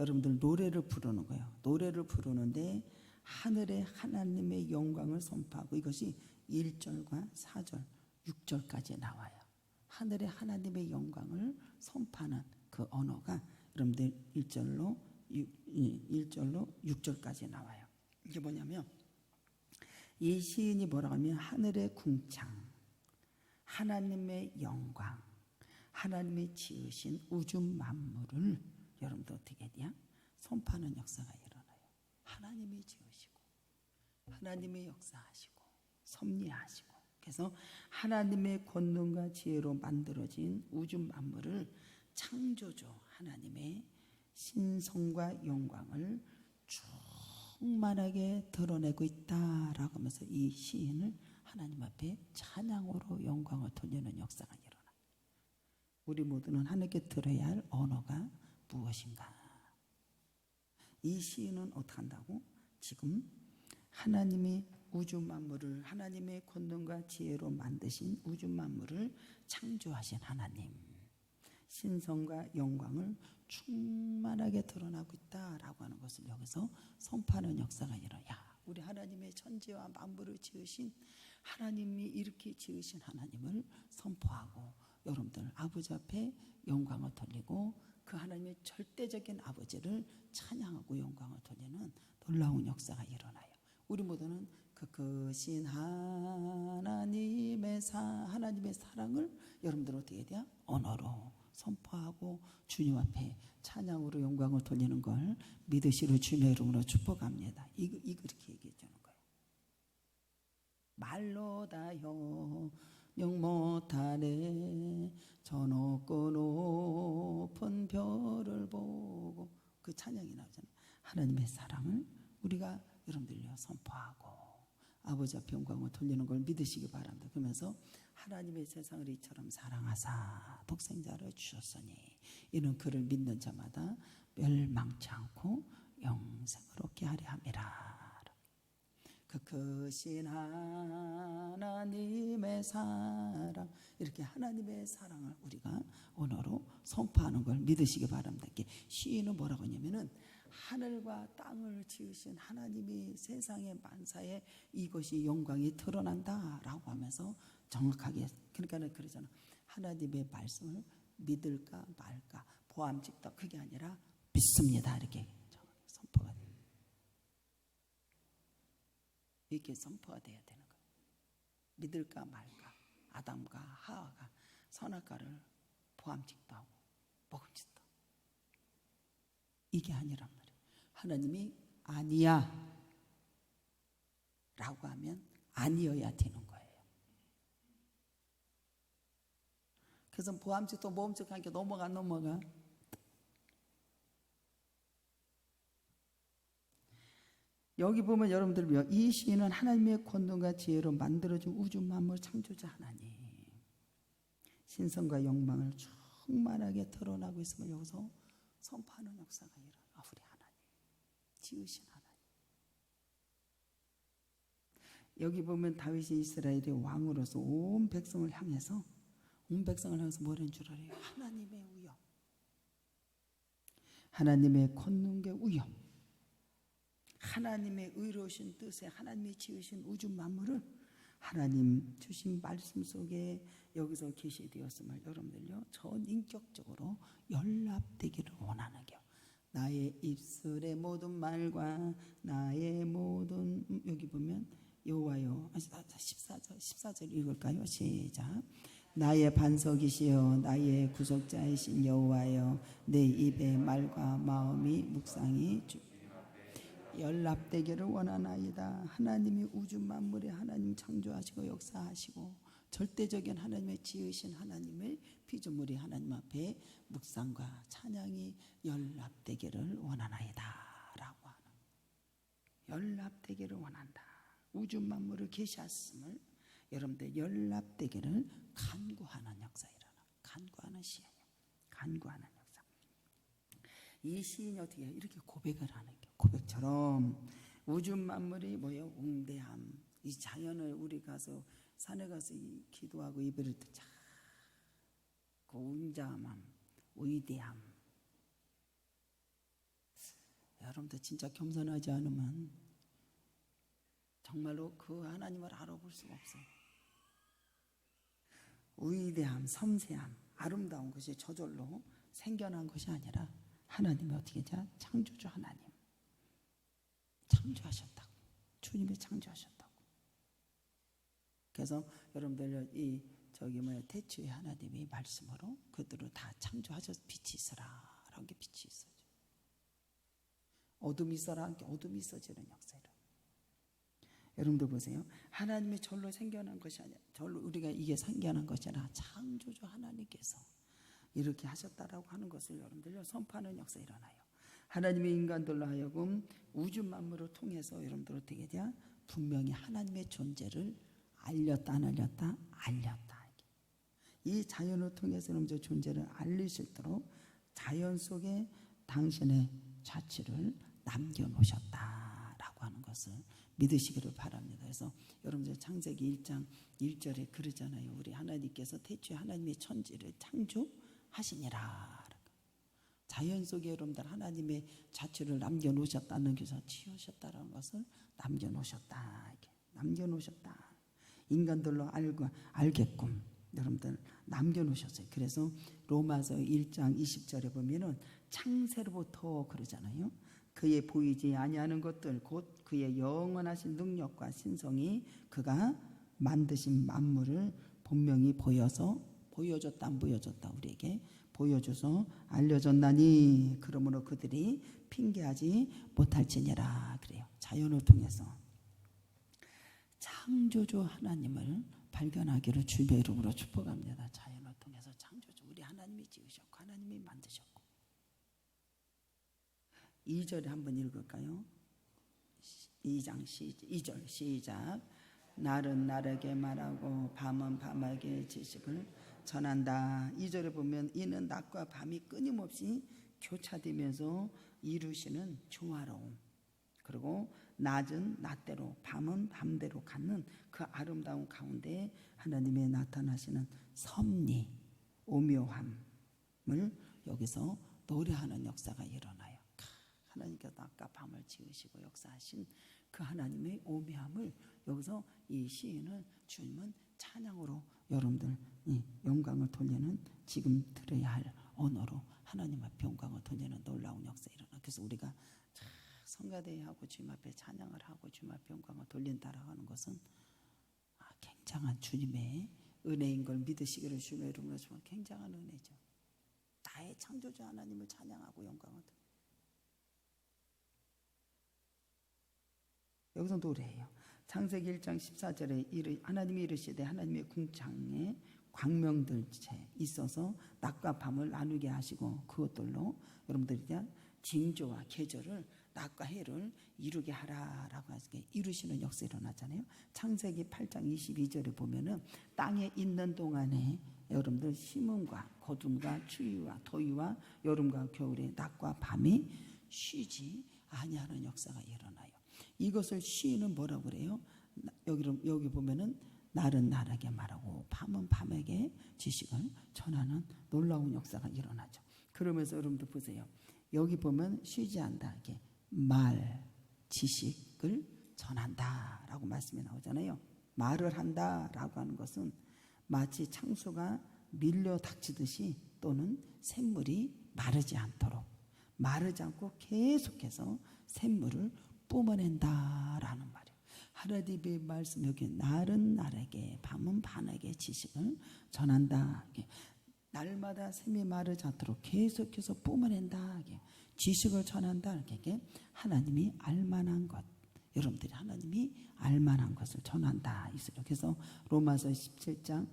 여러분들 노래를 부르는 거예요. 노래를 부르는데 하늘의 하나님의 영광을 선포하고, 이것이 1절과 4절, 6절까지 나와요. 하늘의 하나님의 영광을 선포하는 그 언어가 여러분들 1절로 6절까지 나와요. 이게 뭐냐면, 이 시인이 뭐라고 하면 하늘의 궁창, 하나님의 영광, 하나님이 지으신 우주 만물을 여러분들 어떻게 해야 선포하는 역사가 일어나요. 하나님이 지으시고 하나님이 역사하시고 섭리하시고, 그래서 하나님의 권능과 지혜로 만들어진 우주 만물을 창조주 하나님의 신성과 영광을 충만하게 드러내고 있다라고 하면서 이 시인을 하나님 앞에 찬양으로 영광을 돌리는 역사가 일어나요. 우리 모두는 하나님께 들어야 할 언어가 무엇인가? 이 시인은 어떻게 한다고? 지금 하나님이 우주 만물을, 하나님의 권능과 지혜로 만드신 우주 만물을 창조하신 하나님, 신성과 영광을 충만하게 드러나고 있다라고 하는 것을 여기서 선포하는 역사가 일어나요. 우리 하나님의 천지와 만물을 지으신 하나님이 이렇게 지으신 하나님을 선포하고, 여러분들 아버지 앞에 영광을 돌리고 그 하나님의 절대적인 아버지를 찬양하고 영광을 돌리는 놀라운 역사가 일어나요. 우리 모두는 그 크신 하나님의 사랑을 여러분들 어떻게 돼요? 언어로 선포하고 주님 앞에 찬양으로 영광을 돌리는 걸 믿으시로 주님의 이름으로 축복합니다. 이거 이렇게 얘기해 주는 거예요. 말로 다 영 못하네, 저 높고 높은 별을 보고, 그 찬양이 나오잖아요. 하나님의 사랑을 우리가 여러분들요 선포하고 아버지 앞에 영광을 돌리는 걸 믿으시기 바랍니다. 그러면서 하나님의 세상을 이처럼 사랑하사 독생자를 주셨으니 이는 그를 믿는 자마다 멸망치 않고 영생을 얻게 하려 함이라. 그 크신 하나님의 사랑, 이렇게 하나님의 사랑을 우리가 언어로 선포하는 걸 믿으시기 바랍니다. 이게 시인은 뭐라고 하냐면은 하늘과 땅을 지으신 하나님이 세상의 만사에 이것이 영광이 드러난다라고 하면서 정확하게, 그러니까 그러잖아. 하나님의 말씀을 믿을까 말까, 보암직다, 그게 아니라 믿습니다, 이렇게 선포가 돼요. 이렇게 선포가 돼야 되는 거예요. 믿을까 말까, 아담과 하와가 선악과를 보암직도 하고 먹음직도, 이게 아니란 말이에요. 하나님이 아니야 라고 하면 아니어야 되는 거예요. 그래서 보암직도 모험직하게 넘어가. 여기 보면 여러분들, 이 시인은 하나님의 권능과 지혜로 만들어진 우주 만물 창조자 하나님, 신성과 영광을 충만하게 드러나고 있음을 여기서 선포하는 역사가 일어나. 우리 하나님, 지으신 하나님. 여기 보면 다윗이 이스라엘의 왕으로서 온 백성을 향해서 뭐라는 줄 알아요? 하나님의 위엄, 하나님의 권능의 위엄, 하나님의 의로우신 뜻에 하나님이 지으신 우주 만물을 하나님 주신 말씀 속에 여기서 계시되었음을 여러분들요 전인격적으로 연락되기를 원하는 게, 나의 입술의 모든 말과 나의 모든, 여기 보면 여호와여, 14절 읽을까요? 시작. 나의 반석이시여 나의 구속자이신 여호와여, 내 입의 말과 마음이 묵상이 연락되기를 원하나이다. 하나님이 우주 만물에 하나님 창조하시고 역사하시고 절대적인 하나님의 지으신 하나님의 피조물이 하나님 앞에 묵상과 찬양이 연락되기를 원하나이다 라고 하는, 연락되기를 원한다. 우주 만물을 계시하심을 여러분들 연락되기를 간구하는 역사이라나, 간구하는 시예요. 간구하는 역사. 이 시인이 어떻게 해요? 이렇게 고백을 하는 거예요. 고백처럼 우주 만물이 뭐예요? 웅대함, 이 자연을 우리 가서 산에 가서 기도하고 예배를 듣자, 그 웅장함, 위대함, 여러분들 진짜 겸손하지 않으면 정말로 그 하나님을 알아볼 수가 없어요. 위대함, 섬세함, 아름다운 것이 저절로 생겨난 것이 아니라 하나님이 어떻게 자 창조주 하나님 창조하셨다고. 주님이 창조하셨다고. 그래서 여러분들 이 태초에 하나님이 말씀으로 그들을 다 창조하셔서 빛이 있어라라는 게 빛이 있어요. 어둠이 있어라는 게 어둠이 있어지는 역사예요. 여러분들 보세요. 하나님이 절로 생겨난 것이 아니라 절로 우리가 이게 생겨난 것이 아니라 창조주 하나님께서 이렇게 하셨다라고 하는 것을 여러분들 선포하는 역사가 일어나요. 하나님의 인간들로 하여금 우주 만물을 통해서 여러분들 어떻게 돼야 분명히 하나님의 존재를 알렸다 안 알렸다? 알렸다. 이 자연을 통해서 여러분들 존재를 알릴 수 있도록 자연 속에 당신의 자취를 남겨놓으셨다라고 하는 것을 믿으시기를 바랍니다. 그래서 여러분들 창세기 1장 1절에 그러잖아요. 우리 하나님께서 태초에 하나님의 천지를 창조하시니라. 자연 속에 여러분들 하나님의 자취를 남겨놓으셨다는 것을 지으셨다는 것을 남겨놓으셨다. 남겨놓으셨다. 인간들로 알게끔 여러분들 남겨놓으셨어요. 그래서 로마서 1장 20절에 보면은 창세로부터 그러잖아요. 그의 보이지 아니하는 것들 곧 그의 영원하신 능력과 신성이 그가 만드신 만물을 분명히 보여줬다 안 보여줬다 우리에게 보여줘서 알려줬나니 그러므로 그들이 핑계하지 못할지니라. 그래요. 자연을 통해서 창조주 하나님을 발견하기를 주의 이름으로 축복합니다. 자연을 통해서 창조주 우리 하나님이 지으셨고 하나님이 만드셨고. 2절에 한번 읽을까요? 2장 2절 시작. 날은 날에게 말하고 밤은 밤에게 지식을 전한다. 2절에 보면 이는 낮과 밤이 끊임없이 교차되면서 이루시는 조화로움, 그리고 낮은 낮대로 밤은 밤대로 갖는 그 아름다운 가운데 하나님의 나타나시는 섭리, 오묘함을 여기서 노래하는 역사가 일어나요. 하나님께서 낮과 밤을 지으시고 역사하신 그 하나님의 오묘함을 여기서 이 시인은 주님은 찬양으로 여러분들 영광을 돌리는 지금 들어야 할 언어로 하나님 앞에 영광을 돌리는 놀라운 역사가 일어나. 그래서 우리가 성가대회하고 주님 앞에 찬양을 하고 주님 앞에 영광을 돌린다라고 하는 것은 굉장한 주님의 은혜인 걸 믿으시기를 주님의 이름으로 주면 굉장한 은혜죠. 나의 창조주 하나님을 찬양하고 영광을 돌리는. 여기서 노래해요. 창세기 1장 14절에 하나님이 이르시되 하나님의 궁창에 광명들체 있어서 낮과 밤을 나누게 하시고 그것들로 여러분들이 징조와 계절을 낮과 해를 이루게 하라라고 하시게 이루시는 역사 일어나잖아요. 창세기 8장 22절에 보면은 땅에 있는 동안에 여러분들 심음과 거둠과 추위와 더위와 여름과 겨울에 낮과 밤이 쉬지 아니하는 역사가 일어나요. 이것을 시인은 뭐라고 그래요? 여기 보면은 날은 날에게 말하고 밤은 밤에게 지식을 전하는 놀라운 역사가 일어나죠. 그러면서 여러분들 보세요. 여기 보면 쉬지 않다. 이게 말, 지식을 전한다라고 말씀이 나오잖아요. 말을 한다라고 하는 것은 마치 창수가 밀려 닥치듯이 또는 샘물이 마르지 않도록 마르지 않고 계속해서 샘물을 뿜어낸다라는 말이에요. 하나님의 말씀 여기 날은 날에게 밤은 밤에게 지식을 전한다. 날마다 샘이 마르지 않도록 계속해서 뿜어낸다. 지식을 전한다. 이게 하나님이 알만한 것, 여러분들이 하나님이 알만한 것을 전한다. 그래서 로마서 1장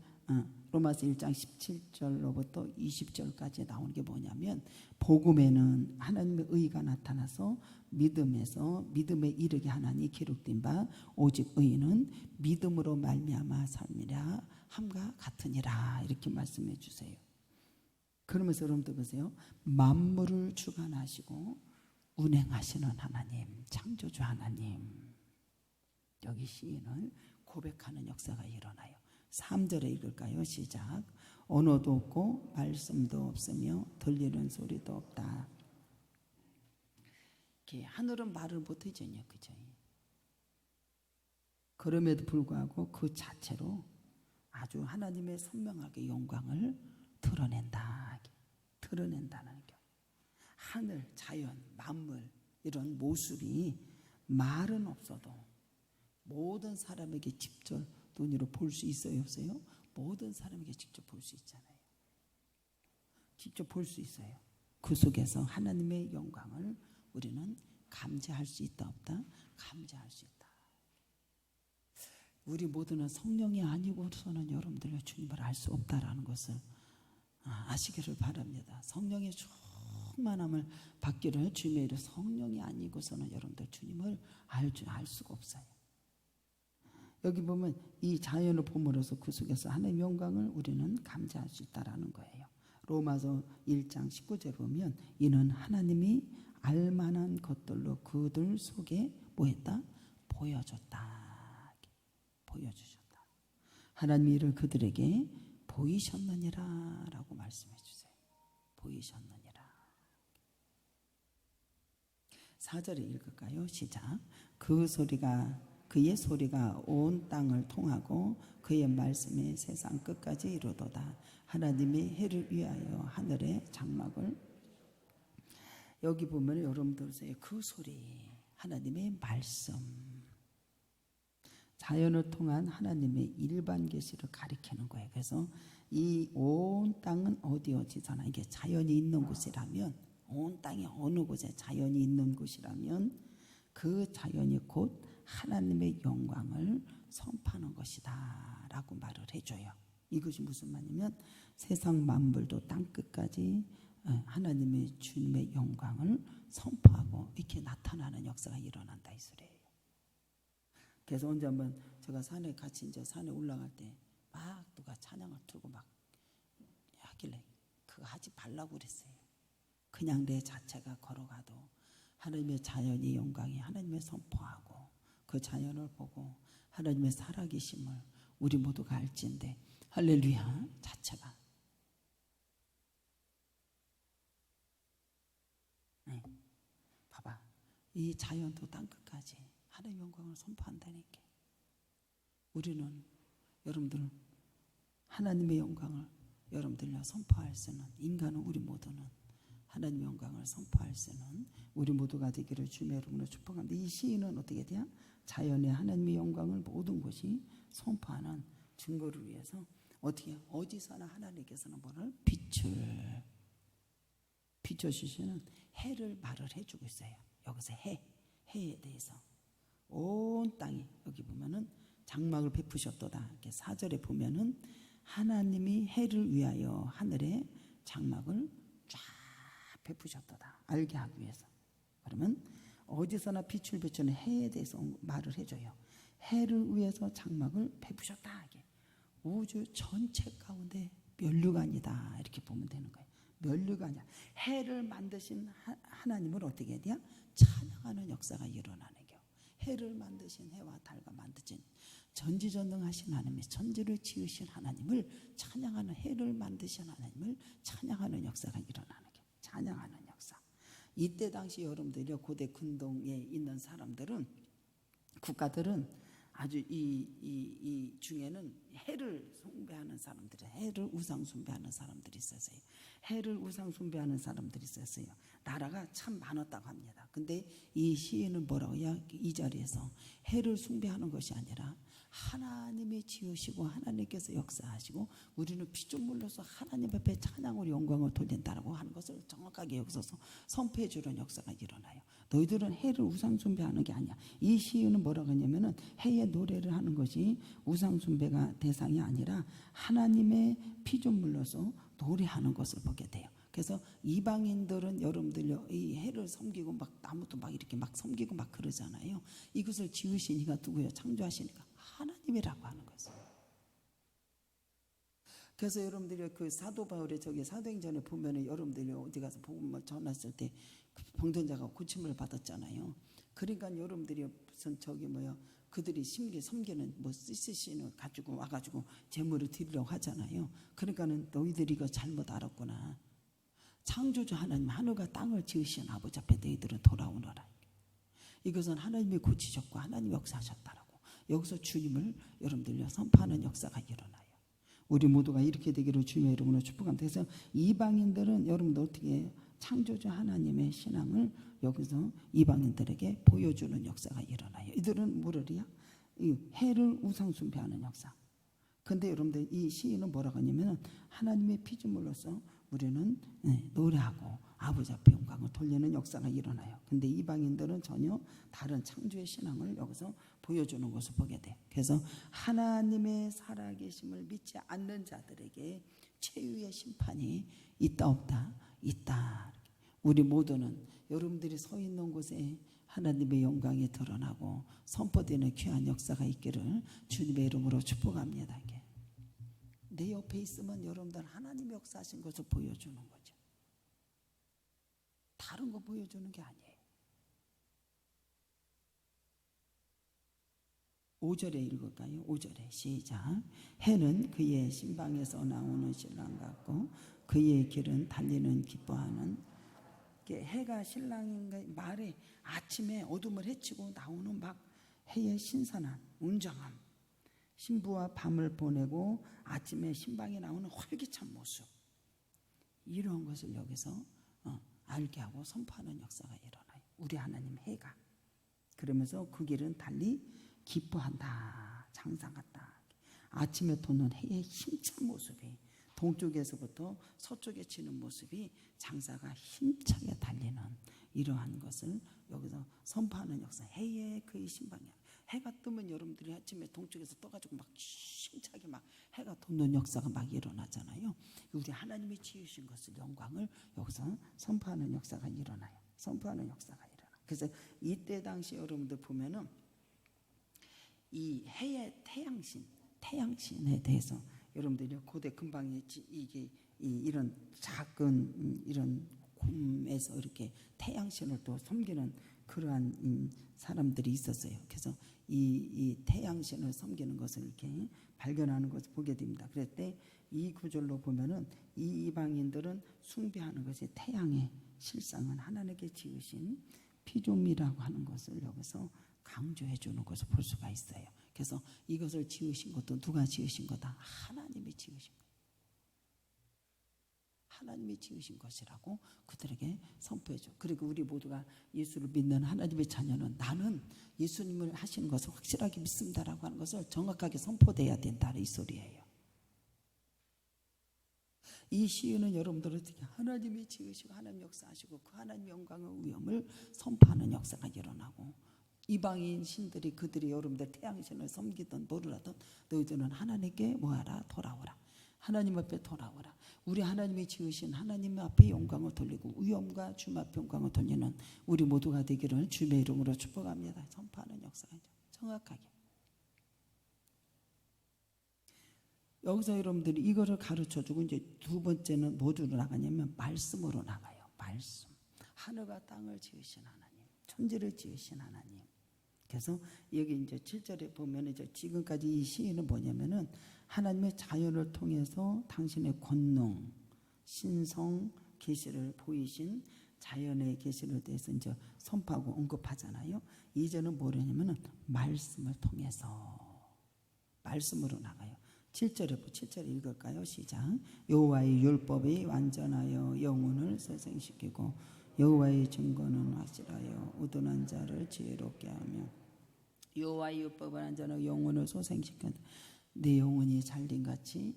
17절로부터 20절까지 나오는 게 뭐냐면 복음에는 하나님의 의가 나타나서 믿음에 이르게 하나니 기록된 바 오직 의인은 믿음으로 말미암아 삶이라 함과 같으니라 이렇게 말씀해 주세요. 그러면서 여러분들 보세요. 만물을 주관하시고 운행하시는 하나님, 창조주 하나님, 여기 시인을 고백하는 역사가 일어나요. 3절에 읽을까요? 시작. 언어도 없고 말씀도 없으며 들리는 소리도 없다. 하늘은 말을 못하잖아요, 그죠? 그럼에도 불구하고 그 자체로 아주 하나님의 선명하게 영광을 드러낸다는 게 하늘, 자연, 만물 이런 모습이 말은 없어도 모든 사람에게 직접 눈으로 볼 수 있어요, 없어요? 모든 사람에게 직접 볼 수 있잖아요. 직접 볼 수 있어요. 그 속에서 하나님의 영광을 우리는 감지할 수 있다 없다? 감지할 수 있다. 우리 모두는 성령이 아니고서는 여러분들과 주님을 알 수 없다라는 것을 아시기를 바랍니다. 성령의 충만함을 받기를 주님의 이름 성령이 아니고서는 여러분들 주님을 알 수가 없어요. 여기 보면 이 자연을 봄으로써 그 속에서 하나님의 영광을 우리는 감지할 수 있다라는 거예요. 로마서 1장 19절 보면 이는 하나님이 알만한 것들로 그들 속에 뭐했다? 보여주셨다. 하나님이 이를 그들에게 보이셨느니라 라고 말씀해 주세요. 보이셨느니라. 4절에 읽을까요? 시작. 그의 소리가 온 땅을 통하고 그의 말씀이 세상 끝까지 이루도다. 하나님이 해를 위하여 하늘의 장막을 여기 보면 여러분들 그 소리 하나님의 말씀 자연을 통한 하나님의 일반 계시를 가리키는 거예요. 그래서 이 온 땅은 어디서나 이게 자연이 있는 곳이라면 온 땅이 어느 곳에 자연이 있는 곳이라면 그 자연이 곧 하나님의 영광을 선포하는 것이다 라고 말을 해줘요. 이것이 무슨 말이냐면 세상 만물도 땅끝까지 하나님의 주님의 영광을 선포하고 이렇게 나타나는 역사가 일어난다 이 소리예요. 그래서 언제 한번 제가 산에 같이 이제 산에 올라갈 때 막 누가 찬양을 틀고 막 하길래 그거 하지 말라고 그랬어요. 그냥 내 자체가 걸어가도 하나님의 자연의 영광이 하나님의 선포하고 그 자연을 보고 하나님의 살아계심을 우리 모두가 알지인데 할렐루야 자체가 봐봐 이 자연도 땅끝까지 하나님의 영광을 선포한다니까. 우리는 여러분들 하나님의 영광을 여러분들과 선포할 수는 인간은 우리 모두는 하나님의 영광을 선포할 수는 우리 모두가 되기를 주님의 이름으로 축복합니다. 이 시인은 어떻게 돼요? 자연의 하나님의 영광을 모든 곳이 선포하는 증거를 위해서 어떻게 해요? 어디서나 하나님께서는 뭐를 빛을 비춰주시는 해를 말을 해주고 있어요. 여기서 해에 대해서 온 땅이 여기 보면은 장막을 베푸셨도다. 이렇게 4절에 보면은 하나님이 해를 위하여 하늘에 장막을 쫙 베푸셨도다. 알게 하기 위해서. 그러면 어디서나 빛을 비추는 해에 대해서 말을 해줘요. 해를 위해서 장막을 베푸셨다. 이게 우주 전체 가운데 면류관이다. 이렇게 보면 되는 거예요. 면류관이야. 해를 만드신 하나님을 어떻게 해야 돼요? 찬양하는 역사가 일어나는 겨. 해를 만드신 해와 달과 만드신 전지전능하신 하나님의 천지를 지으신 하나님을 찬양하는 해를 만드신 하나님을 찬양하는 역사가 일어나는 겨. 찬양하는 역사. 이때 당시 여러분들이 고대 근동에 있는 사람들은 국가들은 아주 이 중에는 해를 숭배하는 사람들이 해를 우상 숭배하는 사람들이 있었어요. 해를 우상 숭배하는 사람들이 있었어요. 나라가 참 많았다고 합니다. 근데 이 시인은 뭐라고 해요? 이 자리에서 해를 숭배하는 것이 아니라 하나님이 지으시고 하나님께서 역사하시고 우리는 피조물로서 하나님 앞에 찬양으로 영광을 돌린다라고 하는 것을 정확하게 여기서 선포해 주는 역사가 일어나요. 너희들은 해를 우상 숭배하는 게 아니야. 이 시인은 뭐라고 하냐면은 해의 노래를 하는 것이 우상 숭배가 대상이 아니라 하나님의 피조물로서 노래하는 것을 보게 돼요. 그래서 이방인들은 여러분들 이 해를 섬기고 막 나무도 막 이렇게 막 섬기고 막 그러잖아요. 이것을 지으신 이가 누구예요? 창조하시니까 하나님이라고 하는 거죠. 그래서 여러분들이 그 사도 바울의 저기 사도행전에 보면은 여러분들이 어디 가서 복음 전했을 때 병든자가 고침을 받았잖아요. 그러니까 여러분들이 무슨 저기 그들이 섬기는 뭐 CCC는 가지고 와가지고 제물을 드리려고 하잖아요. 그러니까는 너희들이 이거 잘못 알았구나. 창조주 하나님 하늘과 땅을 지으신 아버지 앞에 너희들은 돌아오너라. 이것은 하나님이 고치셨고 하나님이 역사하셨다라고 여기서 주님을 여러분들요 선포하는 역사가 일어나요. 우리 모두가 이렇게 되기를 주님의 이름으로 축복합니다. 그래서 이방인들은 여러분들 어떻게 해요? 창조주 하나님의 신앙을 여기서 이방인들에게 보여주는 역사가 일어나요. 이들은 뭐를요? 이 해를 우상 숭배하는 역사. 근데 여러분들 이 시인은 뭐라고 하냐면 하나님의 피조물로서 우리는 노래하고 아버지 앞에 영광을 돌리는 역사가 일어나요. 근데 이방인들은 전혀 다른 창조의 신앙을 여기서 보여주는 것을 보게 돼요. 그래서 하나님의 살아계심을 믿지 않는 자들에게 최후의 심판이 있다 없다? 있다. 우리 모두는 여러분들이 서 있는 곳에 하나님의 영광이 드러나고 선포되는 귀한 역사가 있기를 주님의 이름으로 축복합니다. 내 옆에 있으면 여러분들 하나님의 역사하신 것을 보여주는 거죠. 다른 거 보여주는 게 아니에요. 5절에 읽을까요? 5절에 시작. 해는 그의 신방에서 나오는 신랑 같고 그의 길은 달리는 기뻐하는. 해가 신랑인가 말에 아침에 어둠을 헤치고 나오는 막 해의 신선한 웅장함. 신부와 밤을 보내고 아침에 신방에 나오는 활기찬 모습. 이런 것을 여기서 알게 하고 선포하는 역사가 일어나요. 우리 하나님 해가. 그러면서 그 길은 달리 기뻐한다. 장상한다. 아침에 도는 해의 힘찬 모습이 동쪽에서부터 서쪽에 치는 모습이 장사가 힘차게 달리는 이러한 것을 여기서 선포하는 역사. 해의 그의 신방이야. 해가 뜨면 여러분들이 아침에 동쪽에서 떠가지고 막 힘차게 막 해가 돋는 역사가 막 일어나잖아요. 우리 하나님이 지으신 것을 영광을 여기서 선포하는 역사가 일어나요. 선포하는 역사가 일어나. 그래서 이때 당시 여러분들 보면은 이 해의 태양신에 대해서 여러분들이 고대 근방에 이게 이런 작은 이런 곰에서 이렇게 태양신을 또 섬기는 그러한 사람들이 있었어요. 그래서 이 태양신을 섬기는 것을 이렇게 발견하는 것을 보게 됩니다. 그럴 때 이 구절로 보면은 이 이방인들은 숭배하는 것이 태양의 실상은 하나님께 지으신 피조물이라고 하는 것을 여기서 강조해 주는 것을 볼 수가 있어요. 그래서 이것을 지으신 것도 누가 지으신 거다? 하나님이 지으신 것. 하나님이 지으신 것이라고 그들에게 선포해줘. 그리고 우리 모두가 예수를 믿는 하나님의 자녀는 나는 예수님을 하시는 것을 확실하게 믿습니다라고 하는 것을 정확하게 선포돼야 된다. 이 소리예요. 이 시인은 여러분들 어떻게 하나님이 지으시고 하나님 역사하시고 그 하나님 영광의 위엄을 선포하는 역사가 일어나고 이방인 신들이 그들이 여러분들 태양신을 섬기든 뭐를 하든 너희들은 하나님께 뭐하라? 돌아오라. 하나님 앞에 돌아오라. 우리 하나님이 지으신 하나님 앞에 영광을 돌리고 위엄과 주님 앞에 영광을 돌리는 우리 모두가 되기를 주님의 이름으로 축복합니다. 선포하는 역사가 정확하게. 여기서 여러분들이 이거를 가르쳐주고 이제 두 번째는 뭐로 나가냐면 말씀으로 나가요. 말씀. 하늘과 땅을 지으신 하나님, 천지를 지으신 하나님. 그래서 여기 이제 7절에 보면 이제 지금까지 이 시인은 뭐냐면은 하나님의 자연을 통해서 당신의 권능, 신성, 계시를 보이신 자연의 계시를 대해서 이제 선포하고 언급하잖아요. 이제는 뭐냐면은 말씀을 통해서 말씀으로 나가요. 7절 읽을까요? 시작. 여호와의 율법이 완전하여 영혼을 소생시키고 여호와의 증거는 확실하여 우둔한 자를 지혜롭게 하며 여호와의 율법은 완전하여 영혼을 소생시킨다. 내 영혼이 잘된같이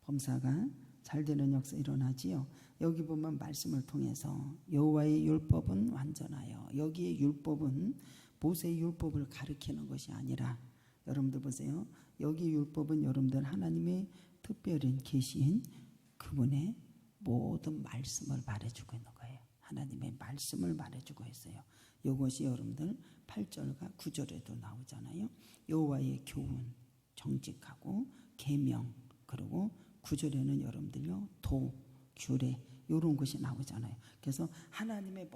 범사가 잘되는 역사 일어나지요. 여기 보면 말씀을 통해서 여호와의 율법은 완전하여 여기에 율법은 모세의 율법을 가리키는 것이 아니라 여러분들 보세요. 여기 율법은 여러분들 하나님의 특별한 계시인 그분의 모든 말씀을 말해주고 있는 거예요. 하나님의 말씀을 말해주고 있어요. 이것이 여러분들 8절과 9절에도 나오잖아요. 여호와의 교훈, 정직하고 계명, 그리고 9절에는 여러분들요 도, 규례 이런 것이 나오잖아요. 그래서 하나님의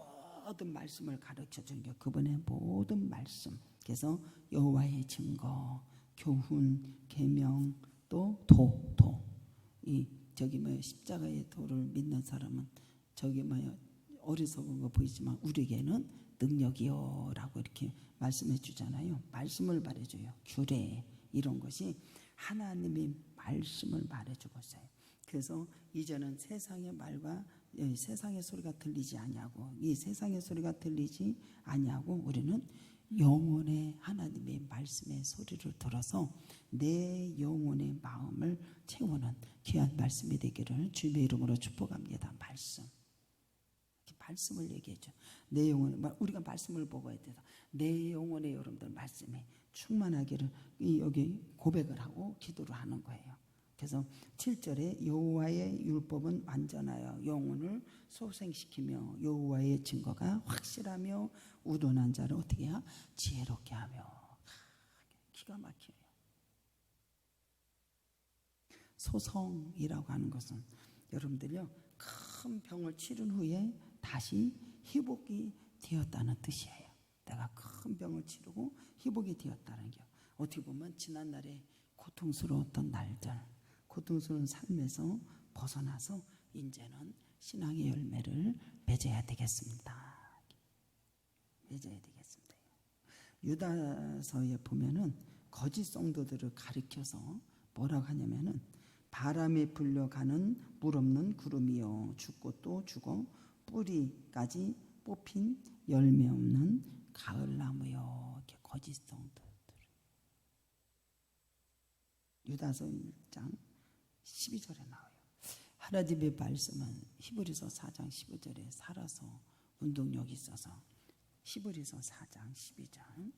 모든 말씀을 가르쳐주는 게 그분의 모든 말씀. 그래서 여호와의 증거, 교훈, 계명, 또 도. 이 저기 십자가의 도를 믿는 사람은 저기 어리석은 거 보이지만 우리에게는 능력이요라고 이렇게 말씀해 주잖아요. 말씀을 말해줘요. 규례 이런 것이 하나님의 말씀을 말해주고 있어요. 그래서 이제는 세상의 말과 세상의 소리가 들리지 아니하고 이 세상의 소리가 들리지 아니하고 우리는 영혼의 하나님의 말씀의 소리를 들어서 내 영혼의 마음을 채우는 귀한 말씀이 되기를 주님의 이름으로 축복합니다. 말씀을 얘기해줘. 내 영혼, 우리가 말씀을 먹어야 돼서 내 영혼의 여러분들 말씀에 충만하기를 여기 고백을 하고 기도를 하는 거예요. 그래서 7절에 여호와의 율법은 완전하여 영혼을 소생시키며 여호와의 증거가 확실하며 우둔한 자를 어떻게 해야? 지혜롭게 하며. 기가 막혀요. 소성이라고 하는 것은 여러분들요 큰 병을 치른 후에 다시 회복이 되었다는 뜻이에요. 내가 큰 병을 치르고 회복이 되었다는 게 어떻게 보면 지난날에 고통스러웠던 날들, 고통스러운 삶에서 벗어나서 이제는 신앙의 열매를 맺어야 되겠습니다. 맺어야 되겠습니다. 유다서에 보면은 거짓 성도들을 가리켜서 뭐라고 하냐면은 바람에 불려가는 물 없는 구름이요 죽고 또 죽어 뿌리까지 뽑힌 열매 없는 가을나무요. 이렇게 거짓 성도들. 유다서 1장 12절에 나와요. 하나님의 말씀은 히브리서 4장 15절에 살아서 운동력이 있어서 히브리서 4장 12절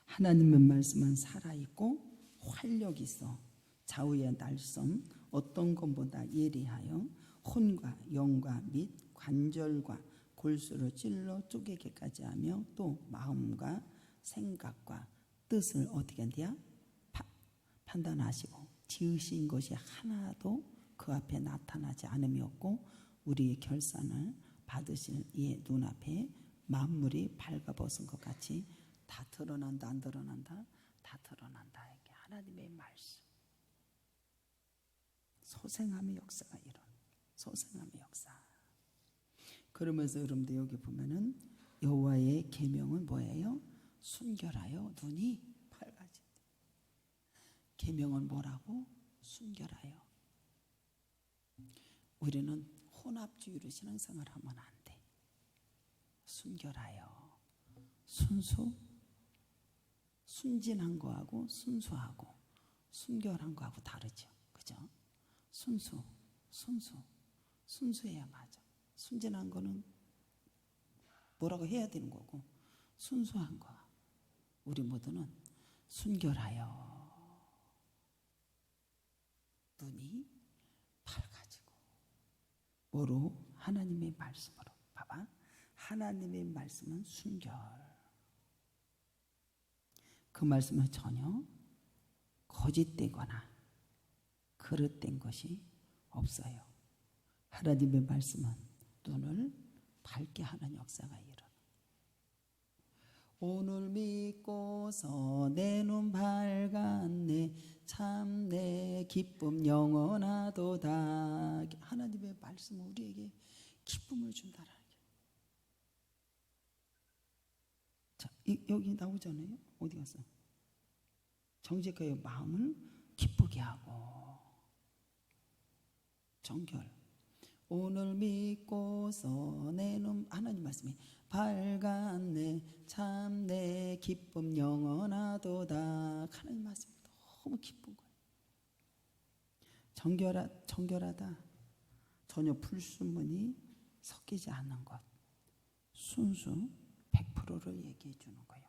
하나님의 말씀은 살아있고 활력이 있어 좌우의 날섬 어떤 것보다 예리하여 혼과 영과 및 관절과 골수를 찔러 쪼개기까지 하며 또 마음과 생각과 뜻을 어떻게 한대요? 판단하시고 지으신 것이 하나도 그 앞에 나타나지 않음이 없고 우리의 결산을 받으실 이의 눈앞에 만물이 발가벗은 것 같이 다 드러난다 안 드러난다? 다 드러난다. 이게 하나님의 말씀. 소생함의 역사가 이런 소생함의 역사. 그러면서 여러분들 여기 보면은 여호와의 계명은 뭐예요? 순결하여 눈이 밝아진다. 계명은 뭐라고? 순결하여. 우리는 혼합주의로 신앙생활을 하면 안 돼. 순결하여. 순진한 거하고 순수하고 순결한 거하고 다르죠. 그죠? 순수해야 맞아. 순진한 거는 뭐라고 해야 되는 거고 순수한 거 우리 모두는 순결하여 눈이 밝아지고 뭐로? 하나님의 말씀으로. 봐봐. 하나님의 말씀은 순결. 그 말씀은 전혀 거짓되거나 그릇된 것이 없어요. 하나님의 말씀은 눈을 밝게 하는 역사가 일어나. 오늘 믿고서 내 눈 밝았네 참 내 기쁨 영원하도다. 하나님의 말씀은 우리에게 기쁨을 준다라는 게. 자, 여기 나오잖아요. 어디 갔어? 정직하여 마음을 기쁘게 하고 정결. 오늘 믿고서 내 눈 하나님 말씀이 밝았네 참 내 기쁨 영원하도다. 하나님 말씀이 너무 기쁜 거예요. 정결하다. 전혀 불순물이 섞이지 않는 것. 순수 100%를 얘기해 주는 거예요.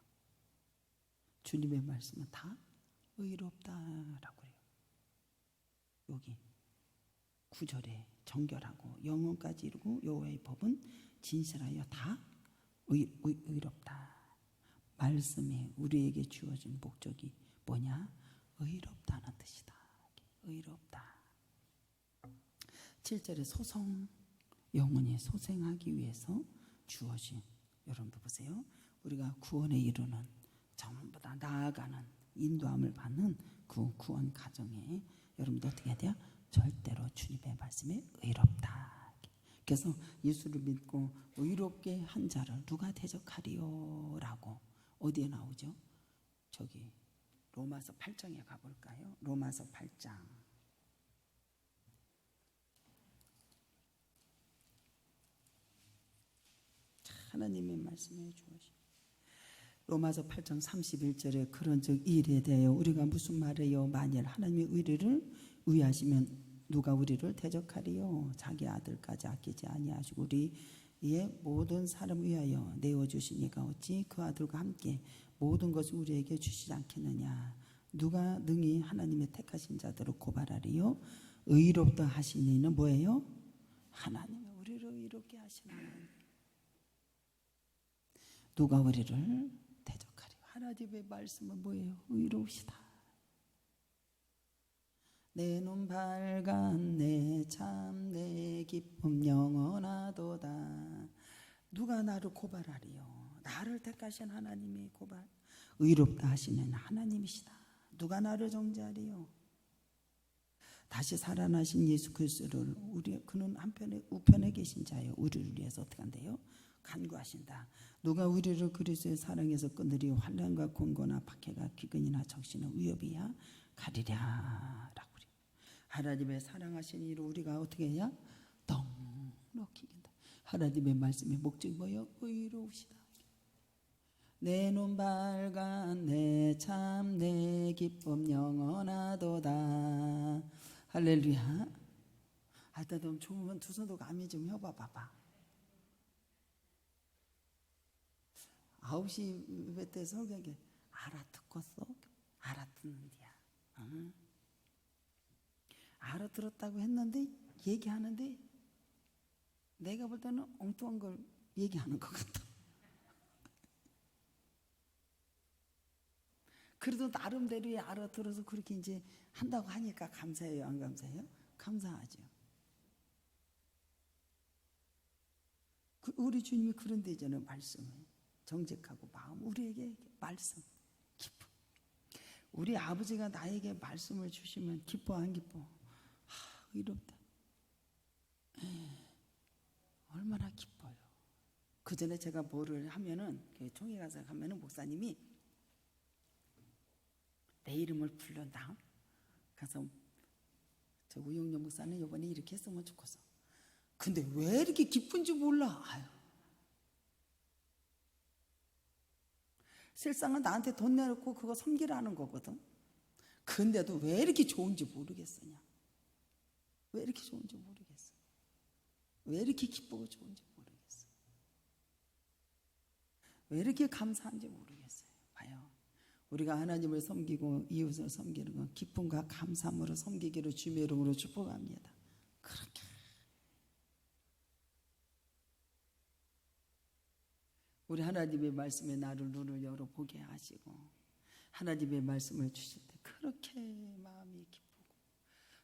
주님의 말씀은 다 의롭다라고 해요. 여기 9절에 정결하고 영혼까지 이루고 여호와의 법은 진실하여 다 의롭다. 말씀에 우리에게 주어진 목적이 뭐냐? 의롭다는 뜻이다. 의롭다. 7절에 소성, 영혼이 소생하기 위해서 주어진, 여러분들 보세요. 우리가 구원에 이르는 전부 다 나아가는 인도함을 받는 그 구원 과정에 여러분들 어떻게 해야 돼요? 절대로 주님의 말씀에 의롭다. 그래서 예수를 믿고 의롭게 한 자를 누가 대적하리요? 라고 어디에 나오죠? 저기 로마서 8장에 가볼까요? 로마서 8장. 하나님의 말씀해 주시. 로마서 8장 31절에 그런즉 이 일에 대하여 우리가 무슨 말해요? 만일 하나님의 의를 의하시면 누가 우리를 대적하리요? 자기 아들까지 아끼지 아니하시고 우리의 모든 사람 위하여 내어주시니까 어찌 그 아들과 함께 모든 것을 우리에게 주시지 않겠느냐? 누가 능히 하나님의 택하신 자들을 고발하리요? 의롭다 하신 이는 뭐예요? 하나님의 우리를 의롭게 하시는 하나님. 누가 우리를 대적하리요? 하나님의 말씀은 뭐예요? 의로우시다. 내 눈 밝은 내 참 내 기쁨 영원하도다. 누가 나를 고발하리요? 나를 택하신 하나님이 고발. 의롭다 하시는 하나님이시다. 누가 나를 정죄하리요? 다시 살아나신 예수 그리스도를 그는 한편에 우편에 계신 자요 우리를 위해서 어떻게 한대요? 간구하신다. 누가 우리를 그리스도의 사랑에서 끊으리 환난과 곤고나 박해가 기근이나 적시나 위협이야 가리랴 라고. 하나님의 사랑하신 이로 우리가 어떻게 해야? 넉넉히 이긴다. 하나님의 말씀의 목적이 뭐예요? 의로우시다. 내 눈 밝은 내 참 내 기쁨 영원하도다. 할렐루야. 하여튼 좀 좋으면 두 손도 감히 좀 해봐 봐봐. 9시 예배 때 설교하게 알아듣겠어? 알아듣는디야. 응? 알아들었다고 했는데 얘기하는데 내가 볼 때는 엉뚱한 걸 얘기하는 것 같아. 그래도 나름대로 알아들어서 그렇게 이제 한다고 하니까 감사해요, 안 감사해요? 감사하죠. 우리 주님이 그런 데잖아요. 말씀을 정직하고 마음 우리에게 말씀 기쁨. 우리 아버지가 나에게 말씀을 주시면 기뻐 안 기뻐? 의롭다. 얼마나 기뻐요. 그 전에 제가 뭐를 하면은 총회 가서 가면은 목사님이 내 이름을 불른다. 가서 저 우영녀 목사는 이번에 이렇게 했으면 좋겠어. 근데 왜 이렇게 기쁜지 몰라. 아유. 실상은 나한테 돈 내놓고 그거 섬기라는 거거든. 근데도 왜 이렇게 좋은지 모르겠으냐. 왜 이렇게 좋은지 모르겠어. 왜 이렇게 기쁘고 좋은지 모르겠어. 왜 이렇게 감사한지 모르겠어요. 봐요. 우리가 하나님을 섬기고 이웃을 섬기는 건 기쁨과 감사함으로 섬기기를 주님의 이름으로 축복합니다. 그렇게 우리 하나님의 말씀에 나를 눈을 열어보게 하시고 하나님의 말씀을 주실 때 그렇게 마음이 기쁘고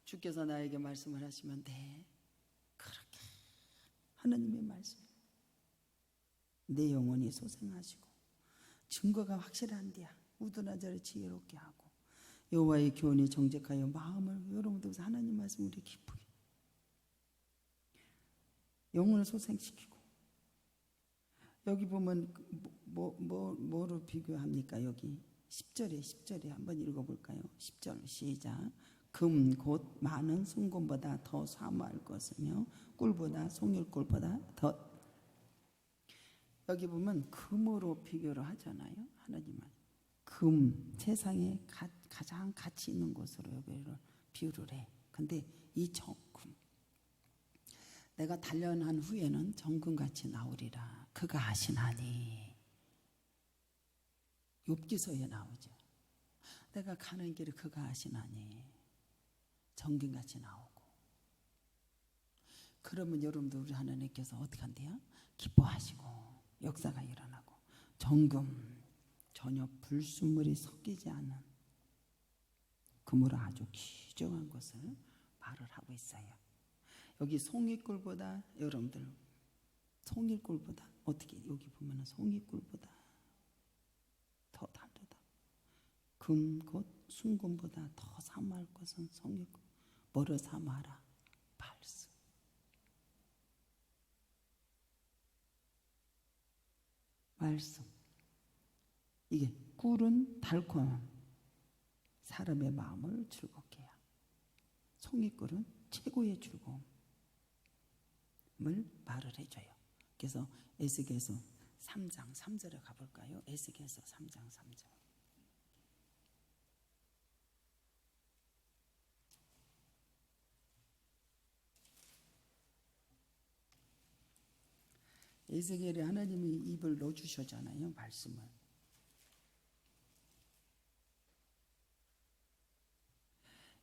주께서 나에게 말씀을 하시면 네 그렇게 하나님의 말씀 내 영혼이 소생하시고 증거가 확실한디야. 우둔한 자를 지혜롭게 하고 여호와의 교훈이 정직하여 마음을 여러분들 하나님 말씀 우리 기쁘게 영혼을 소생시키고 여기 보면 뭐로 비교합니까? 여기 10절에 한번 읽어볼까요? 10절 시작. 금 곧 많은 순금보다 더 사모할 것이며 꿀보다 송일꿀보다 더. 여기 보면 금으로 비교를 하잖아요. 하나님은 금 세상에 가장 가치 있는 것으로 여기를 비유를 해. 근데 이 정금 내가 단련한 후에는 정금같이 나오리라 그가 하시나니. 욥기서에 나오죠. 내가 가는 길을 그가 하시나니 정금같이 나오고. 그러면 여러분들 우리 하나님께서 어떻게 한대요? 기뻐하시고 역사가 일어나고 정금 전혀 불순물이 섞이지 않은 금으로 아주 귀중한 것을 말을 하고 있어요. 여기 송이꿀보다 여러분들 송이꿀보다 어떻게 여기 보면은 송이꿀보다 더 다르다. 금 곧 순금보다 더 사모할 것은 송이꿀. 뭐를 삼아라? 말씀. 말씀. 이게 꿀은 달콤한 사람의 마음을 즐겁게 해요. 송이꿀은 최고의 즐거움을 말을 해줘요. 그래서 에스겔서 3장 3절에 가볼까요? 에스겔서 3장 3절. 에스겔에 하나님이 입을 넣어주셨잖아요. 말씀을.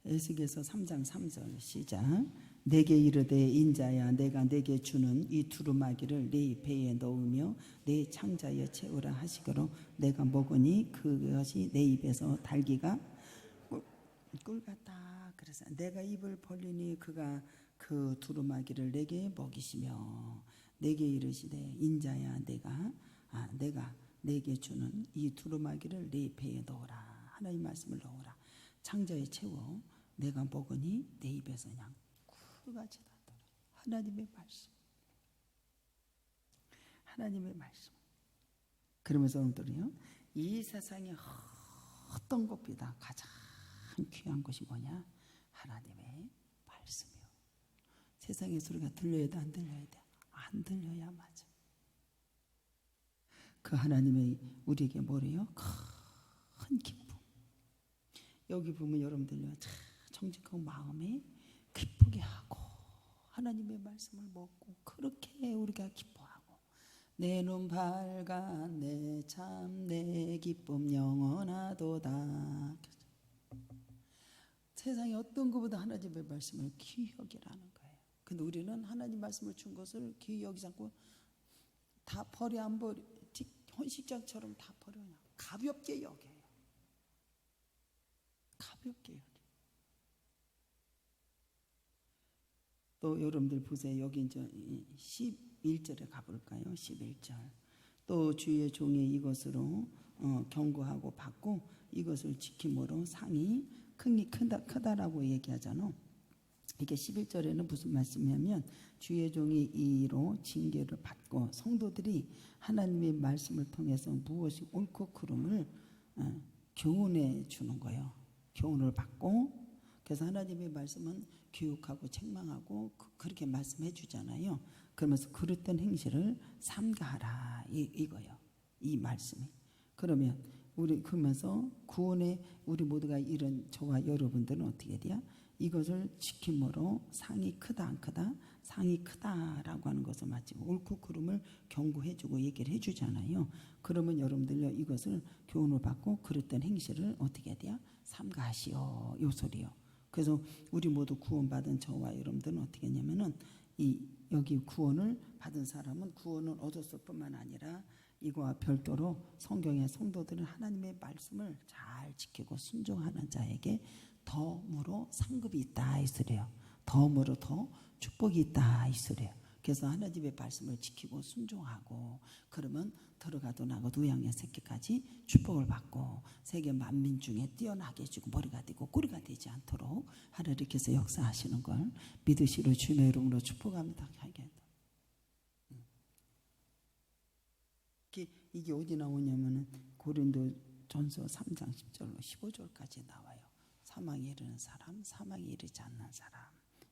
에스겔서 3장 3절 시작. 내게 이르되 인자야 내가 내게 주는 이 두루마기를 네 배에 넣으며 네 창자에 채우라 하시기로 내가 먹으니 그것이 내 입에서 달기가 꿀 같다. 그래서 내가 입을 벌리니 그가 그 두루마기를 내게 먹이시며 내게 이르시되 인자야 내가 내게 주는 이 두루마기를 네 배에 넣어라. 하나님 말씀을 넣어라. 창자에 채워 내가 먹으니 내 입에서 그냥 꿀같이 나더라. 하나님의 말씀. 하나님의 말씀. 그러면서 오늘은요, 이 세상에 어떤 것보다 가장 귀한 것이 뭐냐? 하나님의 말씀이요. 세상의 소리가 들려야 돼, 안 들려야 돼? 안 들려야 맞아. 그 하나님의 우리에게 뭐래요? 큰 기쁨. 여기 보면 여러분들요, 정직하고 마음에 기쁘게 하고 하나님의 말씀을 먹고 그렇게 우리가 기뻐하고 내 눈 밝아 내 참 내 기쁨 영원하도다. 세상에 어떤 것보다 하나님의 말씀을 귀히 여기라는 거예요. 근데 우리는 하나님 말씀을 준 것을 귀히 여기지 않고 다 버려 안 버려 헌식장처럼 다 버려요. 가볍게 여겨요. 가볍게 여겨. 또 여러분들 보세요. 여기 이제 11절에 가볼까요? 11절. 또 주의 종이 이것으로 경고하고 받고 이것을 지킴으로 상이 크다라고 얘기하잖아. 이게 11절에는 무슨 말씀이냐면 주의 종이 이로 징계를 받고 성도들이 하나님의 말씀을 통해서 무엇이 옳고 그름을 교훈해 주는 거예요. 교훈을 받고 그래서 하나님의 말씀은 교육하고 책망하고 그렇게 말씀해 주잖아요. 그러면서 그릇된 행실을 삼가하라 이거요. 이 말씀이. 그러면 우리 그러면서 구원에 우리 모두가 이런 저와 여러분들은 어떻게 돼요? 이것을 지킴으로 상이 크다 안 크다? 상이 크다라고 하는 것을 마치 옳고 그름을 경고해주고 얘기를 해주잖아요. 그러면 여러분들요 이것을 교훈을 받고 그릇된 행실을 어떻게 돼요? 삼가하시오 요 소리요. 그래서 우리 모두 구원받은 저와 여러분들은 어떻게 했냐면은 여기 구원을 받은 사람은 구원을 얻었을 뿐만 아니라 이거와 별도로 성경의 성도들은 하나님의 말씀을 잘 지키고 순종하는 자에게 덤으로 상급이 있다 이 소리예요. 덤으로 더 축복이 있다 이 소리예요. 그래서 하나님의 말씀을 지키고 순종하고 그러면 들어가도 나가도 우양의 새끼까지 축복을 받고 세계 만민 중에 뛰어나게 해주고 머리가 되고 꼬리가 되지 않도록 하나님께서 역사하시는 걸 믿으시로 주님의 이름으로 축복합니다. 이게 어디 나오냐면은 고린도 전서 3장 10절로 15절까지 나와요. 사망에 이르는 사람, 사망에 이르지 않는 사람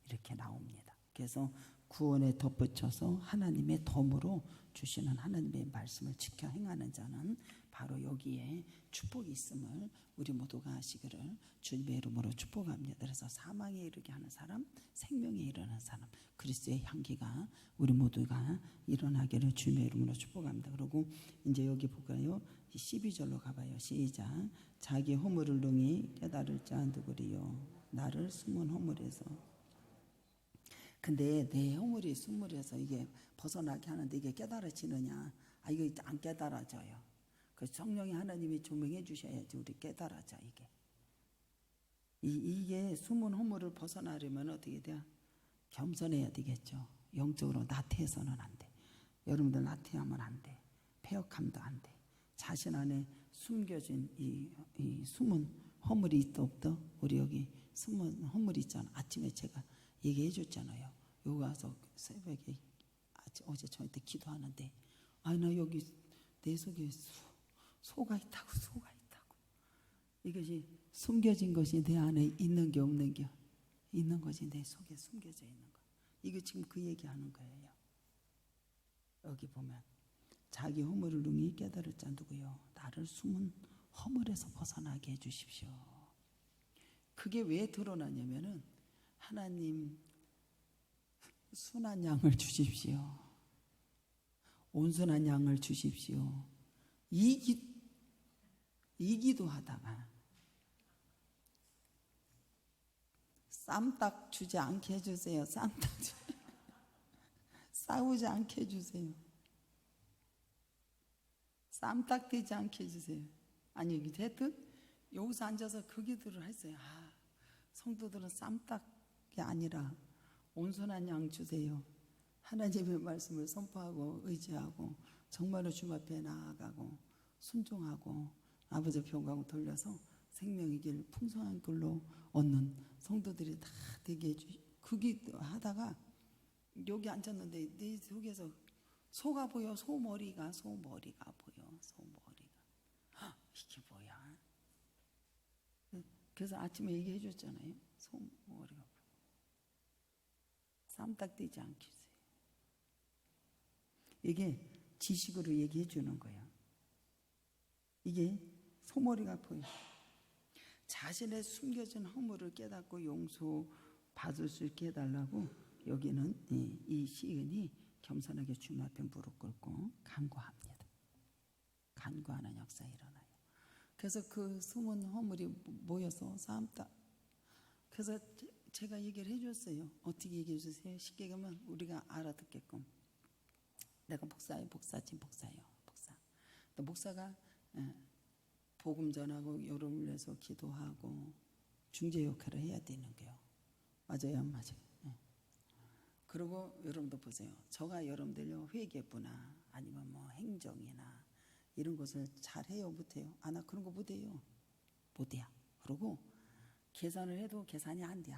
이렇게 나옵니다. 그래서 구원에 덧붙여서 하나님의 덤으로 주시는 하나님의 말씀을 지켜 행하는 자는 바로 여기에 축복이 있음을 우리 모두가 아시기를 주님의 이름으로 축복합니다. 그래서 사망에 이르게 하는 사람, 생명에 이르는 사람, 그리스도의 향기가 우리 모두가 일어나기를 주님의 이름으로 축복합니다. 그리고 이제 여기 볼까요? 12절로 가봐요. 시작. 자기 허물을 능히 깨달을 자 누구리요? 나를 숨은 허물에서. 근데 내 허물이 숨물에서 이게 벗어나게 하는데 이게 깨달아지느냐? 이거 안 깨달아져요. 그 성령이 하나님이 조명해 주셔야지 우리 깨달아져 이게. 이게 숨은 허물을 벗어나려면 어떻게 돼요? 겸손해야 되겠죠. 영적으로 나태해서는 안 돼. 여러분들 나태하면 안 돼. 패역함도 안 돼. 자신 안에 숨겨진 이 숨은 허물이 있다 없다? 우리 여기 숨은 허물 있잖아. 아침에 제가 얘기해 줬잖아요. 여기 와서 새벽에 어제 저한테 기도하는데 나 여기 내 속에 소가 있다고. 이것이 숨겨진 것이 내 안에 있는 게 없는 게 있는 것이 내 속에 숨겨져 있는 거. 이거 지금 그 얘기하는 거예요. 여기 보면 자기 허물을 능히 깨달을 자 누구요? 나를 숨은 허물에서 벗어나게 해주십시오. 그게 왜 드러나냐면은 하나님 순한 양을 주십시오. 온순한 양을 주십시오. 이기도 하다가 쌈딱 주지 않게 해주세요. 싸우지 않게 해주세요. 쌈딱 되지 않게 해주세요. 아니 하여튼 여기서 앉아서 그 기도를 했어요. 성도들은 쌈딱이 아니라 온순한 양 주세요. 하나님의 말씀을 선포하고 의지하고 정말로 주님 앞에 나아가고 순종하고 아버지 평강 돌려서 생명의 길 풍성한 길로 얻는 성도들이 다 되게 그 기도 하다가 여기 앉았는데 내 속에서 소가 보여. 소머리가 보여. 이게 뭐야? 그래서 아침에 얘기해 줬잖아요. 소머리가 보여. 쌈딱 되지 않게 해주세요. 이게 지식으로 얘기해 주는 거예요. 이게 소머리가 보여. 자신의 숨겨진 허물을 깨닫고 용서받을 수 있게 해달라고 여기는 이 시인이 겸손하게 주님 앞에 무릎 꿇고 간구합니다. 간구하는 역사 일어나요. 그래서 그 숨은 허물이 모여서 쌈딱. 그래서 제가 얘기를 해줬어요. 어떻게 얘기해 주세요? 쉽게 가면 우리가 알아듣게끔. 내가 목사예요. 목사. 목사가 복음 전하고 여러분을 위해서 기도하고 중재 역할을 해야 되는 거예요. 맞아요? 그리고 여러분도 보세요. 저가 여러분들요 회계부나 아니면 뭐 행정이나 이런 것을 잘해요? 못해요? 나 그런 거 못해요. 그리고 계산을 해도 계산이 안 돼.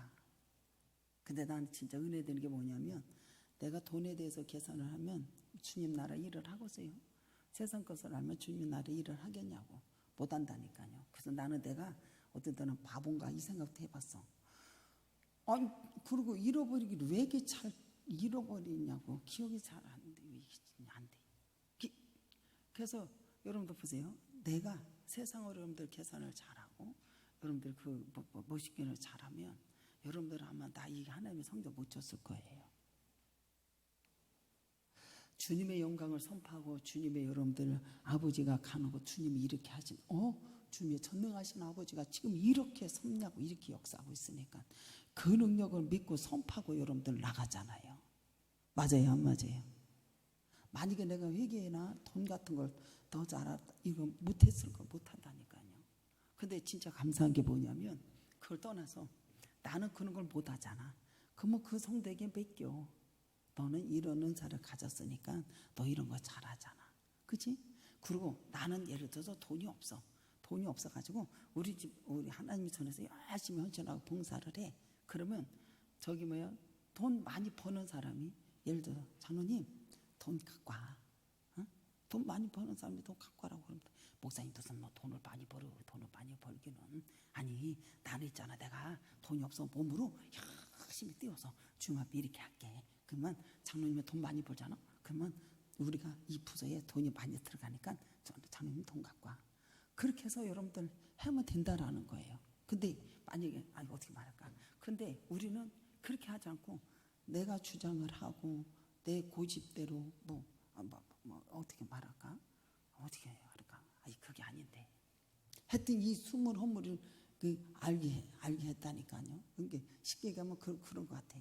근데 난 진짜 은혜 되는 게 뭐냐면 내가 돈에 대해서 계산을 하면 주님 나라 일을 하고 있어요. 세상 것을 알면 주님 나라 일을 하겠냐고. 못한다니까요. 그래서 나는 내가 어떤 때는 바본가 이 생각도 해봤어. 그리고 잃어버리기를 왜 이렇게 잘 잃어버리냐고. 기억이 잘 안 돼. 그래서 여러분들 보세요. 내가 세상으로 여러분들 계산을 잘하고 여러분들 멋있게를 잘하면 여러분들 아마 나 이 하나님의 성적 못 줬을 거예요. 주님의 영광을 선포하고 주님의 여러분들 아버지가 가는 거 주님이 이렇게 하신 주님의 전능하신 아버지가 지금 이렇게 섭리하고 이렇게 역사하고 있으니까 그 능력을 믿고 선포하고 여러분들 나가잖아요. 맞아요? 안 맞아요? 만약에 내가 회계나 돈 같은 걸 더 잘했다 이거 못했을 거 못한다니까요. 근데 진짜 감사한 게 뭐냐면 그걸 떠나서 나는 그런 걸 못하잖아. 그러면 그 성도에게 맡겨. 너는 이런 은사를 가졌으니까 너 이런 거 잘하잖아. 그치? 그리고 나는 예를 들어서 돈이 없어가지고 우리 하나님 전에서 열심히 헌신하고 봉사를 해. 그러면 돈 많이 버는 사람이 예를 들어 장로님 돈 갖고 와. 돈 많이 버는 사람이 돈 갖고 와라고 그러면 목사님 무슨 돈을 많이 벌기는 아니 나는 있잖아 내가 돈이 없어 몸으로 열심히 뛰어서 주님 앞에 이렇게 할게. 그러면 장로님이 돈 많이 벌잖아. 그러면 우리가 이 부서에 돈이 많이 들어가니까 장로님 돈 갖고 와. 그렇게 해서 여러분들 하면 된다라는 거예요. 근데 만약에 어떻게 말할까? 근데 우리는 그렇게 하지 않고 내가 주장을 하고 내 고집대로 어떻게 말할까? 어떻게 할까? 그게 아닌데. 하여튼 이 숨은 허물을 알게 했다니까요. 그러니까 쉽게 가면 그런 것 같아.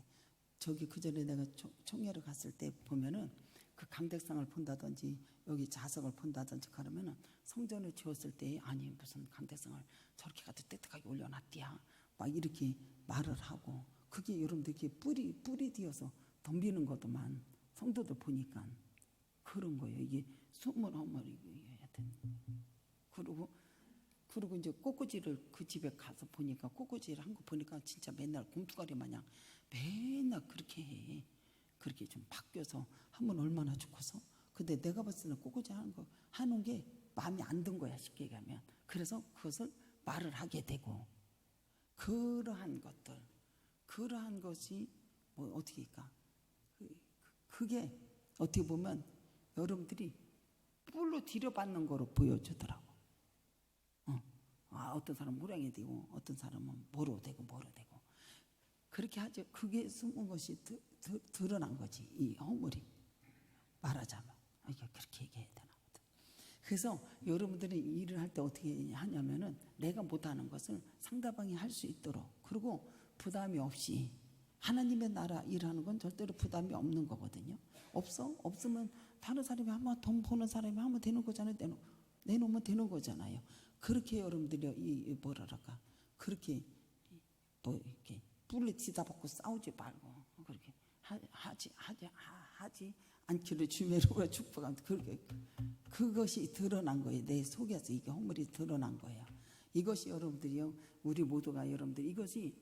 그 전에 내가 총회를 갔을 때 보면은 그 강대상을 본다든지 여기 자석을 본다든지 그러면은 성전을 지었을 때 아니 무슨 강대상을 저렇게 갖다 떼떡하게 올려놨디야 막 이렇게 말을 하고 그게 여러분들 이렇게 뿌리 뒤어서 덤비는 것도만 성도들 보니까 그런 거예요. 이게 숨은 허물이 하여튼 그리고 그리고 이제 꽃꽂이를 그 집에 가서 보니까 꽃꽂이를 한 거 보니까 진짜 맨날 곰투가리 마냥 맨날 그렇게 해. 그렇게 좀 바뀌어서 하면 얼마나 좋겠어. 근데 내가 봤을 때는 꽃꽂이 하는 게 마음에 안 든 거야, 쉽게 얘기하면. 그래서 그것을 말을 하게 되고, 그러한 것이 뭐 어떻게 할까? 그게 어떻게 보면 여러분들이 뿔로 들여받는 거로 보여주더라고. 어떤 사람은 호랑이 되고 어떤 사람은 뭐로 되고 그렇게 하죠. 그게 숨은 것이 드러난 거지. 이 허물이 말하자면 이게 그렇게 얘기해야 되나. 그래서 여러분들이 일을 할 때 어떻게 하냐면은 내가 못하는 것을 상대방이 할 수 있도록, 그리고 부담이 없이 하나님의 나라 일하는 건 절대로 부담이 없는 거거든요. 없으면 다른 사람이 한번 돈 버는 사람이 하면 되는 거잖아요. 내놓으면 되는 거잖아요. 그렇게 여러분들이 뭐랄까 그렇게 뭐 이렇게 뿔에 뒤다박고 싸우지 말고 그렇게 하지 않기를 주매로 축복합니다. 그것이 드러난 거예요. 내 속에서 이게 허물이 드러난 거예요. 이것이 여러분들이요, 우리 모두가 여러분들 이것이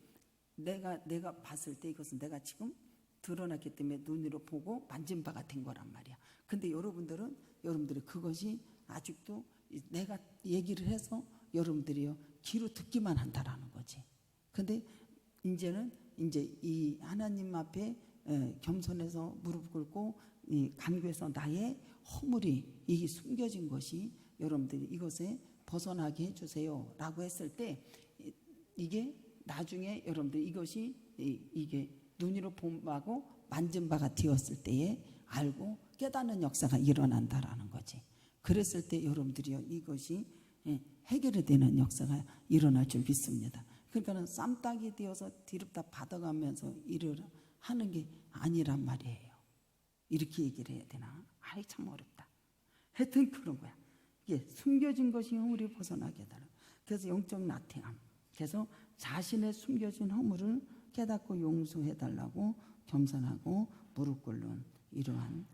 내가 봤을 때 이것은 내가 지금 드러났기 때문에 눈으로 보고 만진 바가 된 거란 말이야. 근데 여러분들이 그것이 아직도 내가 얘기를 해서 여러분들이요 귀로 듣기만 한다라는 거지. 근데 이제는 이 하나님 앞에 겸손해서 무릎 꿇고 간구해서 나의 허물이 이게 숨겨진 것이 여러분들이 이것에 벗어나게 해주세요 라고 했을 때 이게 나중에 여러분들 이것이 이게 눈으로 본바고 만진 바가 되었을 때에 알고 깨닫는 역사가 일어난다라는 거지. 그랬을 때 여러분들이요 이것이 해결이 되는 역사가 일어날 줄 믿습니다. 그러니까 쌈딱이 되어서 뒤롭다 받아가면서 일을 하는 게 아니란 말이에요. 이렇게 얘기를 해야 되나? 아이 참 어렵다. 하여튼 그런 거야. 이게 숨겨진 것이 허물이 벗어나게 되는. 그래서 영적 나태함. 그래서 자신의 숨겨진 허물을 깨닫고 용서해달라고 겸손하고 무릎 꿇는 이러한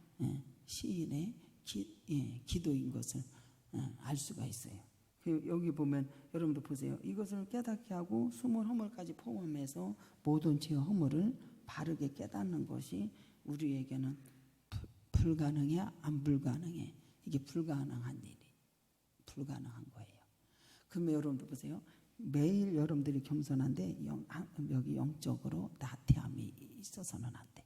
시인의 기도인 것을 알 수가 있어요. 여기 보면 여러분도 보세요. 이것을 깨닫게 하고 숨은 허물까지 포함해서 모든 죄의 허물을 바르게 깨닫는 것이 우리에게는 불가능해? 안 불가능해? 이게 불가능한 거예요. 그러면 여러분들 보세요. 매일 여러분들이 겸손한데 여기 영적으로 나태함이 있어서는 안 돼.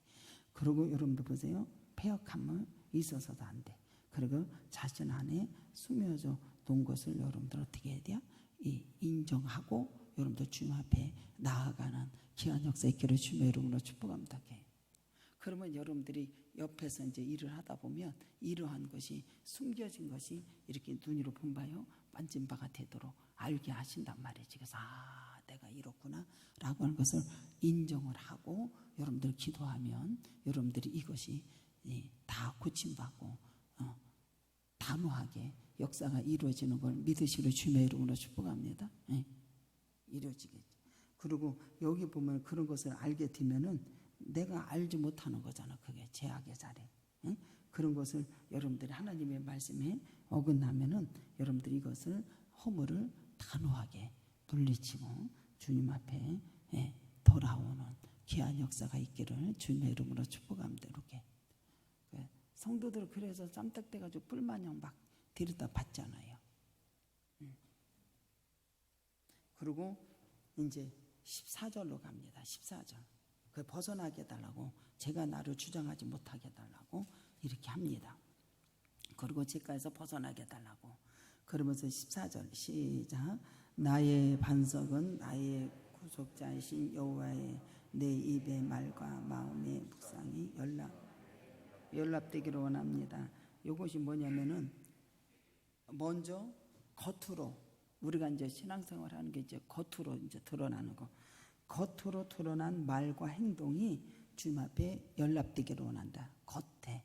그리고 여러분들 보세요. 패역함은 있어서도 안 돼. 그리고 자신 안에 숨겨져 놓은 것을 여러분들 어떻게 해야 돼요? 인정하고 여러분들 주님 앞에 나아가는 귀한 역사 있기를 주님의 이름으로 축복합니다. 그러면 여러분들이 옆에서 이제 일을 하다 보면 이러한 것이 숨겨진 것이 이렇게 눈으로 본 바요 만진 바가 되도록 알게 하신단 말이지. 그래서 내가 이렇구나 라고 하는 것을 인정을 하고 여러분들 기도하면 여러분들이 이것이 다 고침받고 단호하게 역사가 이루어지는 걸 믿으시기를 주님의 이름으로 축복합니다. 이루어지겠죠. 그리고 여기 보면 그런 것을 알게 되면은 내가 알지 못하는 거잖아. 그게 죄악의 자리. 그런 것을 여러분들이 하나님의 말씀에 어긋나면은 여러분들이 이것을 허물을 단호하게 물리치고 주님 앞에 돌아오는 귀한 역사가 있기를 주님의 이름으로 축복합니다. 이렇게 성도들 그래서 쌈딱대가지고 뿔마냥 막 들여다 받잖아요. 그리고 이제 14절로 갑니다. 14절. 그 벗어나게 해달라고, 제가 나를 주장하지 못하게 해달라고 이렇게 합니다. 그리고 제가에서 벗어나게 해달라고. 그러면서 14절 시작. 나의 반석은 나의 구속자이신 여호와의 내 입의 말과 마음의 묵상이 연락되기를 원합니다. 이것이 뭐냐면은 먼저 겉으로 우리가 이제 신앙생활 하는 게 이제 겉으로 이제 드러나는 거. 겉으로 드러난 말과 행동이 주님 앞에 연락되기를 원한다. 겉에.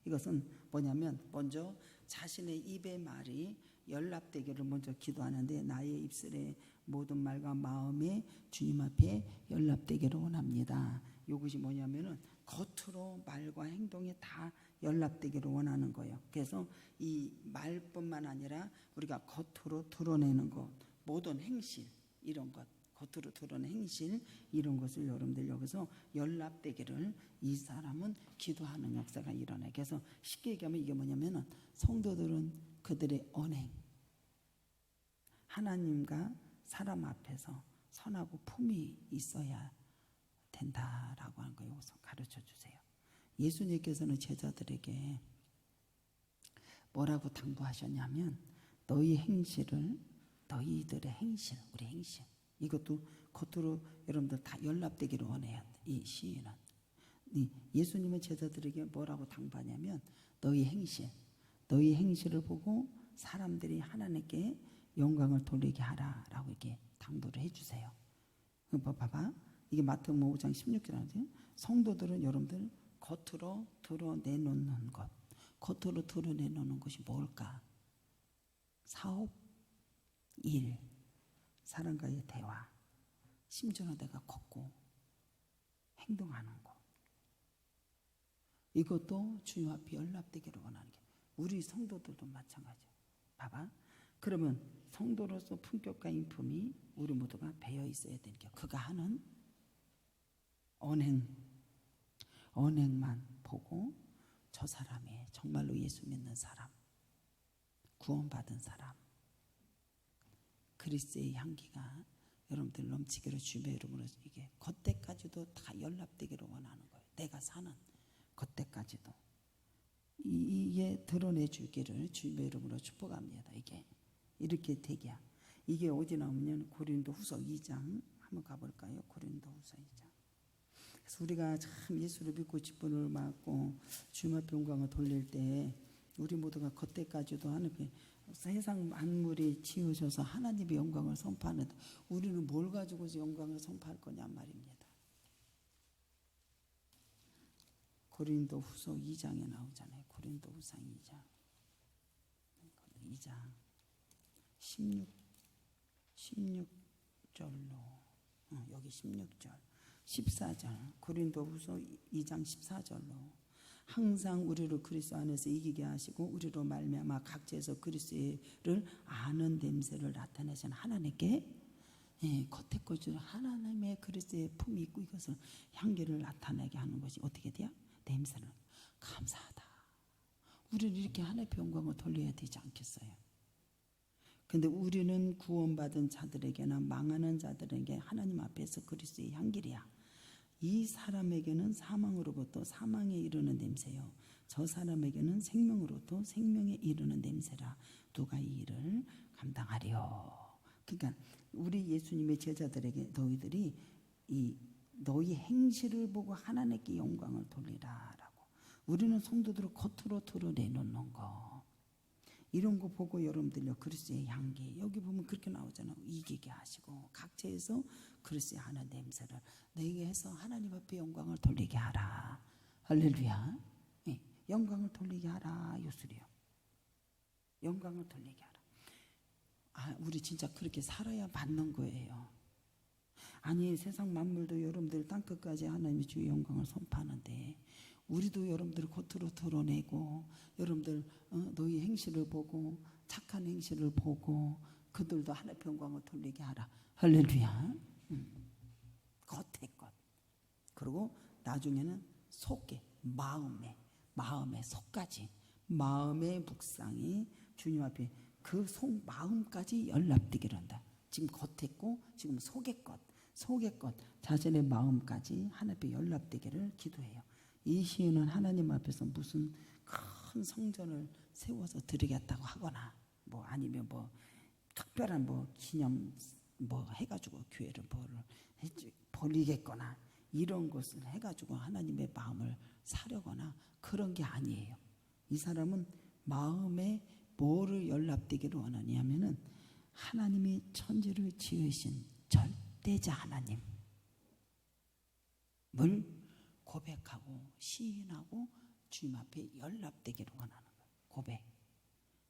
이것은 뭐냐면 먼저 자신의 입의 말이 연락되기를 먼저 기도하는데 나의 입술의 모든 말과 마음에 주님 앞에 연락되기를 원합니다. 이것이 뭐냐면은 겉으로 말과 행동이 다 연락되기를 원하는 거예요. 그래서 이 말뿐만 아니라 우리가 겉으로 드러내는 것, 모든 행실 이런 것, 겉으로 드러내는 행실 이런 것을 여러분들 여기서 연락되기를 이 사람은 기도하는 역사가 일어나요. 그래서 쉽게 얘기하면 이게 뭐냐면은 성도들은 그들의 언행, 하나님과 사람 앞에서 선하고 품이 있어야 된다라고 하는 거 여기서 가르쳐 주세요. 예수님께서는 제자들에게 뭐라고 당부하셨냐면 너희 행실을 너희들의 행실, 우리 행실 이것도 겉으로 여러분들 다 연락되기를 원해요. 이 시인은 예수님은 제자들에게 뭐라고 당부하냐면 너희 행실을 보고 사람들이 하나님께 영광을 돌리게 하라라고 이렇게 당부를 해주세요. 봐봐. 이게 마태복음 5장 16절이죠. 성도들은 여러분들 겉으로 드러내놓는 것, 겉으로 드러내놓는 것이 뭘까? 사업, 일, 사람과의 대화, 심지어는 내가 걷고 행동하는 것. 이것도 주님 앞에 연락되기를 원하는 게 우리 성도들도 마찬가지야. 봐봐. 그러면 성도로서 품격과 인품이 우리 모두가 배어 있어야 되는 게 그가 하는 언행만 보고 저 사람이 정말로 예수 믿는 사람, 구원받은 사람, 그리스도의 향기가 여러분들 넘치기를 주님의 이름으로 이게 그때까지도 다 연락되기를 원하는 거예요. 내가 사는 그때까지도 이게 드러내주기를 주님의 이름으로 축복합니다. 이게 이렇게 되기야. 이게 어디 나오면 고린도후서 2장 한번 가볼까요? 고린도후서 2장. 그래서 우리가 참 예수를 믿고 직분을 맡고 주님 앞에 영광을 돌릴 때 우리 모두가 그때까지도 하나님께 세상 만물이 지으셔서 하나님의 영광을 선포하는데 우리는 뭘 가지고서 영광을 선포할 거냐 말입니다. 고린도후서 2장에 나오잖아요. 고린도후서 2장 16절로 여기 16절 14절 고린도후서 2장 14절로 항상 우리를 그리스도 안에서 이기게 하시고 우리로 말미암아 각지에서 그리스도를 아는 냄새를 나타내신 하나님께 겉에 것을 하나님의 그리스도의 품이 있고 이것을 향기를 나타내게 하는 것이 어떻게 돼요? 냄새를 감사하다. 우리는 이렇게 하나님의 영광을 돌려야 되지 않겠어요? 근데 우리는 구원받은 자들에게나 망하는 자들에게 하나님 앞에서 그리스도의 향기이야. 이 사람에게는 사망으로부터 사망에 이르는 냄새요 저 사람에게는 생명으로부터 생명에 이르는 냄새라. 누가 이 일을 감당하리요. 그러니까 우리 예수님의 제자들에게 너희들이 너희 행실을 보고 하나님께 영광을 돌리라라고. 우리는 성도들을 겉으로 드러내놓는 거 이런 거 보고 여러분들요 그리스도의 향기 여기 보면 그렇게 나오잖아요. 이기게 하시고 각처에서 그리스도의 하는 냄새를 내게 해서 하나님 앞에 영광을 돌리게 하라. 할렐루야. 네, 영광을 돌리게 하라. 요술이요. 영광을 돌리게 하라. 우리 진짜 그렇게 살아야 받는 거예요. 아니 세상 만물도 여러분들 땅끝까지 하나님의 주의 영광을 선포하는데 우리도 여러분들 겉으로 드러내고 여러분들 너희 행실을 보고 착한 행실을 보고 그들도 하나님의 영광을 돌리게 하라. 할렐루야. 겉에 것 그리고 나중에는 속에 마음의 속까지 마음의 묵상이 주님 앞에 그 속 마음까지 연락되기를 한다. 지금 겉에 것 지금 속의 것 자신의 마음까지 하나님께 연락되기를 기도해요. 이 시인은 하나님 앞에서 무슨 큰 성전을 세워서 드리겠다고 하거나 뭐 아니면 뭐 특별한 뭐 기념 뭐 해가지고 교회를 벌리겠거나 이런 것을 해가지고 하나님의 마음을 사려거나 그런 게 아니에요. 이 사람은 마음에 뭐를 연락되기를 원하냐면은 하나님이 천지를 지으신 절대자 하나님을 고백하고 시인하고 주님 앞에 연락되기를 원하는 거예요. 고백.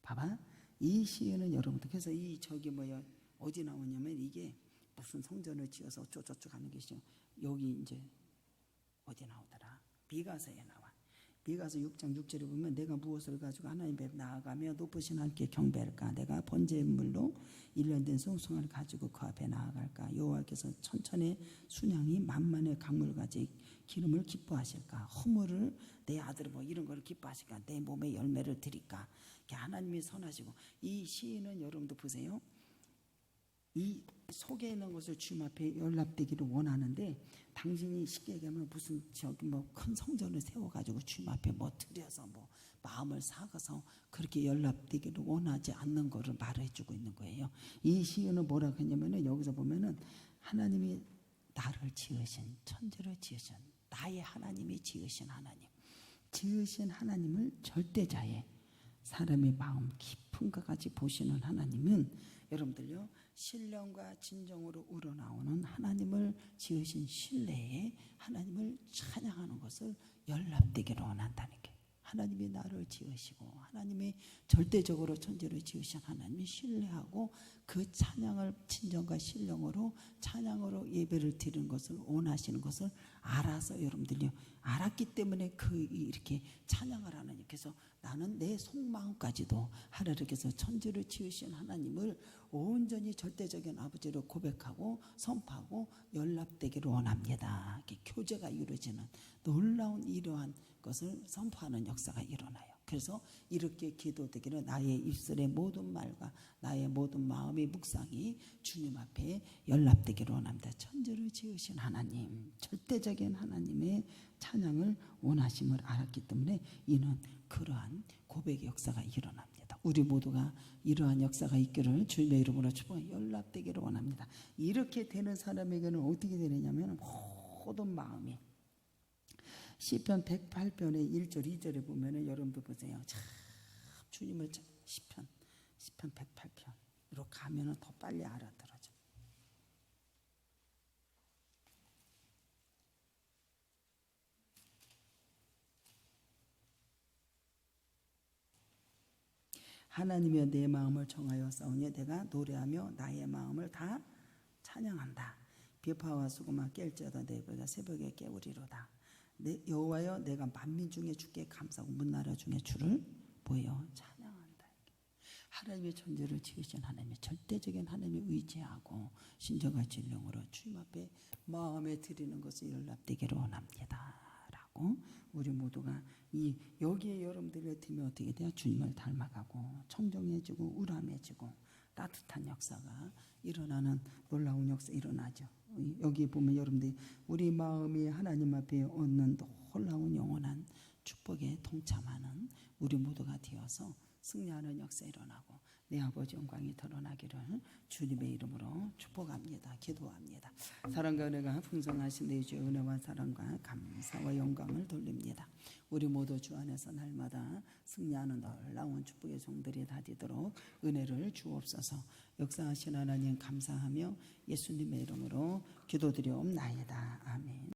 봐봐. 이 시인은 여러분들 그래서 어디 나오냐면 이게 무슨 성전을 지어서 어쩌고저쩌고 하는 것이죠. 여기 이제 어디 나오더라. 미가서에 나와. 미가서 6장 6절에 보면 내가 무엇을 가지고 하나님 앞에 나아가며 높으신 하나님께 경배할까? 내가 번제물로 1년 된 송송을 가지고 그 앞에 나아갈까? 여호와께서 천천의 순양이 만만의 강물같이 기름을 기뻐하실까? 허물을 내 아들 뭐 이런 걸 기뻐하실까? 내 몸에 열매를 드릴까? 하나님이 선하시고, 이 시인은 여러분도 보세요. 이 속에 있는 것을 주님 앞에 연락되기를 원하는데, 당신이 쉽게 얘기하면 무슨 저기 뭐 큰 성전을 세워가지고 주님 앞에 뭐 드려서 뭐 마음을 삭아서 그렇게 연락되기를 원하지 않는 거를 말해주고 있는 거예요. 이 시인은 뭐라고 했냐면은, 여기서 보면은 하나님이 나를 지으신, 천지를 지으신 나의 하나님이 지으신 하나님, 지으신 하나님을 절대자의 사람의 마음 깊은 것까지 보시는 하나님은, 여러분들요, 신령과 진정으로 우러나오는 하나님을 지으신 신뢰에 하나님을 찬양하는 것을 연락되기를 원한다는 게, 하나님이 나를 지으시고 하나님이 절대적으로 천지를 지으신 하나님이 신뢰하고 그 찬양을 진정과 신령으로 찬양으로 예배를 드리는 것을 원하시는 것을 알아서 여러분들요 알았기 때문에 이렇게 찬양을 하느니, 그래서 나는 내 속마음까지도 하나님께서 천지를 지으신 하나님을 온전히 절대적인 아버지로 고백하고 선포하고 연락되기를 원합니다. 이렇게 교제가 이루어지는 놀라운 이러한 것을 선포하는 역사가 일어나요. 그래서 이렇게 기도되기를 나의 입술의 모든 말과 나의 모든 마음의 묵상이 주님 앞에 연락되기를 원합니다. 천지를 지으신 하나님, 절대적인 하나님의 찬양을 원하심을 알았기 때문에 이는 그러한 고백의 역사가 일어납니다. 우리 모두가 이러한 역사가 있기를 주님의 이름으로 축복하며 연락되기를 원합니다. 이렇게 되는 사람에게는 어떻게 되느냐면, 모든 마음이 시편 108편의 1절 2절에 보면은, 여러분도 보세요. 참 주님을 시편 108편으로 가면은 더 빨리 알아들어져. 하나님이여 내 마음을 정하여 싸우니 내가 노래하며 나의 마음을 다 찬양한다. 비파와 수고만 깰지어다 내가 새벽에 깨우리로다. 여호와여 내가 만민 중에 주께 감사하고 문나라 중에 주를 보여 찬양한다. 하나님의 천지를 지으신 하나님의 절대적인 하나님을 의지하고 신정과 진령으로 주님 앞에 마음에 드리는 것을 연락되기를 원합니다 라고, 우리 모두가 여기에 여러분들이 들면 어떻게 돼요? 주님을 닮아가고 청정해지고 우람해지고 따뜻한 역사가 일어나는 놀라운 역사 일어나죠. 여기 보면 여러분들이 우리 마음이 하나님 앞에 얻는 놀라운 영원한 축복에 동참하는 우리 모두가 되어서 승리하는 역사 일어나고 내 아버지 영광이 드러나기를 주님의 이름으로 축복합니다. 기도합니다. 사랑과 은혜가 풍성하신 내 주의 은혜와 사랑과 감사와 영광을 돌립니다. 우리 모두 주 안에서 날마다 승리하는 놀라운 축복의 종들이 다 되도록 은혜를 주옵소서. 역사하신 하나님 감사하며 예수님의 이름으로 기도드리옵나이다. 아멘.